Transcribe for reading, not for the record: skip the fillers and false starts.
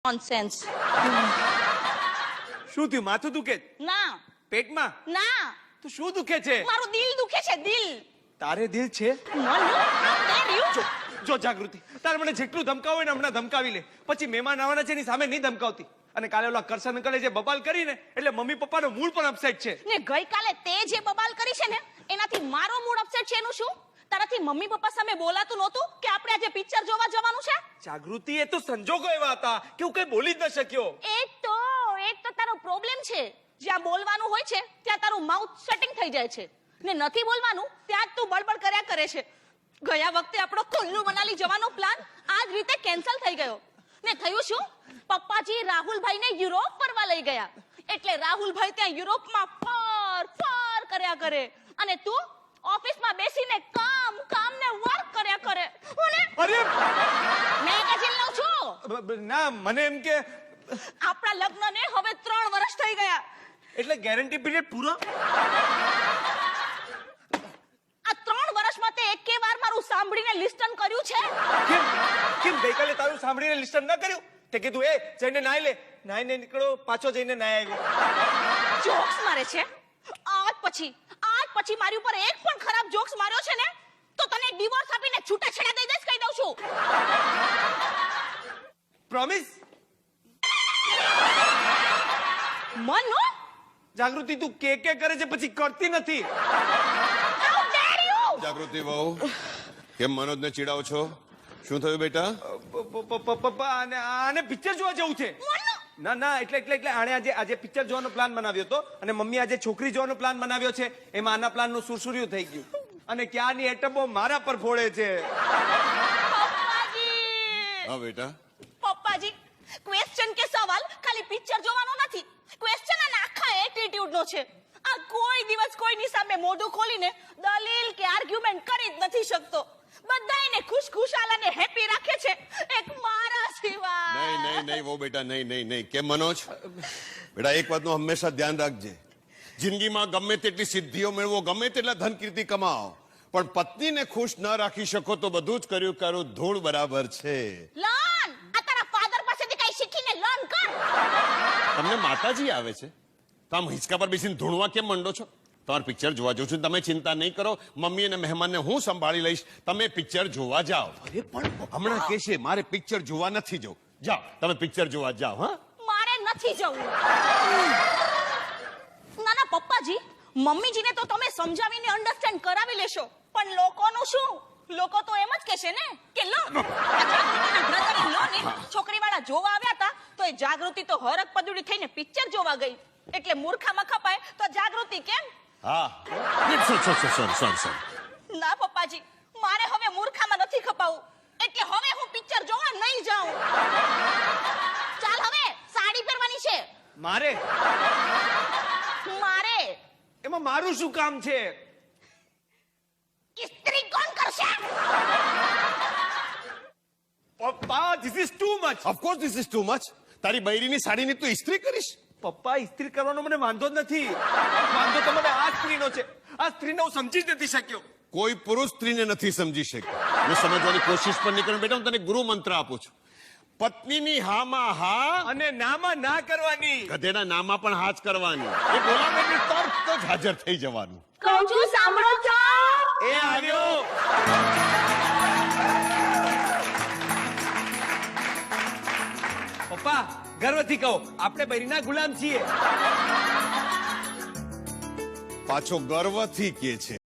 Nonsense. શું થયું? માથું દુખે? ના પેટમાં? ના, તો શું દુખે છે? મારું દિલ દુખે છે. દિલ. તારે દિલ છે? જો જાગૃતિ, તારે મને જેટલું ધમકાવું હોય ને હમણાં ધમકાવી લે. પછી મહેમાન આવવાના છે એની સામે નહીં ધમકાવતી. અને કાલે ઓલા કરશન અંકલે જે બબાલ કરીને એટલે મમ્મી પપ્પાનો મૂડ પણ અપસેટ છે. ને ગઈકાલે તે જે બબાલ કરી છે ને એનાથી મારો મૂડ અપસેટ છે. એનું શું? તારાથી મમ્મી પપ્પા સામે બોલાતું નહોતું કે આપણે આજે પિક્ચર જોવા જવાનું છે? જાગૃતિ, એ તો સંજોગો એવા હતા કે હું કઈ બોલી જ ન શક્યો. એ તો તારો પ્રોબ્લેમ છે. જ્યાં બોલવાનું હોય છે ત્યાં તારું માઉથ સેટિંગ થઈ જાય છે ને નથી બોલવાનું ત્યાં જ તું બળબડ કર્યા કરે છે. ગયા વખતે આપણો કુલ્લુ મનાલી જવાનો પ્લાન આ જ રીતે કેન્સલ થઈ ગયો. ને થયું શું? પપ્પાજી રાહુલભાઈને યુરોપ ફરવા લઈ ગયા. એટલે રાહુલભાઈ ત્યાં યુરોપમાં ફર કર્યા કરે અને તું ઓફિસમાં બેસીને કામ ને વર્ક કર્યા કરે. અરે મેં કજિલ લઉં છું. ના, મને એમ કે આપણા લગ્નને હવે 3 વર્ષ થઈ ગયા. એટલે ગેરંટી પીરિયડ પૂરો? આ 3 વર્ષમાં તે એકે વાર મારું સાંભળીને લિસ્ટન કર્યું છે? કેમ ગઈકાલે તારું સાંભળીને લિસ્ટન ન કર્યું? તે કીધું એ જઈને નાઈ લે. નાઈને નીકળો, પાછો જઈને નાઈ આવ્યો. જોક્સ મારે છે? આજ પછી મારી ઉપર એક પણ ખરાબ જોક્સ માર્યો છે ને તો તને ડિવોર્સ આપીને છૂટાછેડા દઈ દઈશ, કહી દઉં છું. પ્રોમિસ? મનો જાગૃતિ, તું કે કરે છે પછી કરતી નથી. How der you! જાગૃતિ બહુ કેમ મનોજને ચીડાવો છો? શું થયું બેટા? પપ્પા, આને પિક્ચર જોવા જવું છે. ના, એટલે આણે આજે પિક્ચર જોવાનો પ્લાન બનાવ્યો હતો અને મમ્મી આજે છોકરી જોવાનો પ્લાન બનાવ્યો છે. એમાં આના પ્લાનનું સુરસુર્યું થઈ ગયું અને ક્યાંની એટમો મારા પર ફોડે છે. પપ્પાજી! હા બેટા, પપ્પાજી, ક્વેશ્ચન કે સવાલ ખાલી પિક્ચર જોવાનો નથી. ક્વેશ્ચન અને આખા એટીટ્યુડ નો છે. આ કોઈ દિવસ કોઈની સામે મોઢું ખોલીને દલીલ કે આર્ગ્યુમેન્ટ કરી જ નથી શકતો. બધાયને ખુશખુશાલ અને હેપી રાખે છે, એક મારા સિવાય. નહીં વો બેટા, નહીં. કેમ મનોજ? બેટા એક વાતનું હંમેશા ધ્યાન રાખજે. જિંદગીમાં ગમે તેટલી સિદ્ધિઓ મેળવો, ગમે તેટલા ધન કીર્તિ કમાઓ, પણ પત્નીને ખુશ ન રાખી શકો તો બધું જ કર્યું ધૂળ બરાબર છે. લર્ન! આ તારા ફાધર પાસેથી કઈ શીખીને લર્ન કર. તમને માતાજી આવે છે તો આમ હિંચકા પર બેસીને ધૂણવા કેમ મંડો છો? તમારે પિક્ચર જોવા જવું છું, તમે ચિંતા નહીં કરો. મમ્મી અને મહેમાનને હું સંભાળી લઈશ. તમે પિક્ચર જોવા જાઓ. અરે પણ હમણાં કે છે મારે પિક્ચર જોવા નથી જવું. જાઓ, તમે પિક્ચર જોવા જાઓ. હા, મારે નથી જવું. ના પપ્પાજી, મમ્મીજીને તો તમે સમજાવીને અન્ડરસ્ટેન્ડ કરાવી લેશો, પણ લોકોનું શું? લોકો તો એમ જ કહેશે ને કે લો છોકરીવાળા જોવા આવ્યા હતા તો એ જાગૃતિ તો હરક પદુડી થઈને પિક્ચર જોવા ગઈ. એટલે મૂર્ખામાં ખપાય તો જાગૃતિ કેમ? હા. સોરી. ના પપ્પાજી, મારે હવે મૂર્ખામાં નથી ખપાવું. એટલે હવે હું પિક્ચર જોવા નહીં જાઉં. ચાલ, હવે સાડી પહેરવાની છે. મારે? એમાં મારું શું કામ છે? ઇસ્ત્રી કોણ કરશે? પપ્પા, this is too much. Of course this is too much. તારી બૈરીની સાડીની તું ઇસ્ત્રી કરીશ? પપ્પા, ઇસ્ત્રી કરવાનો મને વાંધો જ નથી. વાંધો તો મને આ સ્ત્રીનો છે. આ સ્ત્રીને હું સમજી જ નથી શક્યો. કોઈ પુરુષ સ્ત્રીને નથી સમજી શક્યો. મેં સમજવાની કોશિશ પણ નહીં કરી. બેટા, હું તને ગુરુ મંત્ર આપું છું. પત્નીની હામાં હા અને નામાં ના કરવાની. ગધેડા નામાં પણ હા જ કરવાની. એ બોલાવે એટલે તરત જ હાજર થઈ જવાનું. કહું છું, સાંભળો છો? એ આવ્યો. પપ્પા, ગર્વથી કહો, આપણે બૈરીના ગુલામ છીએ. પાછો ગર્વથી કે છે.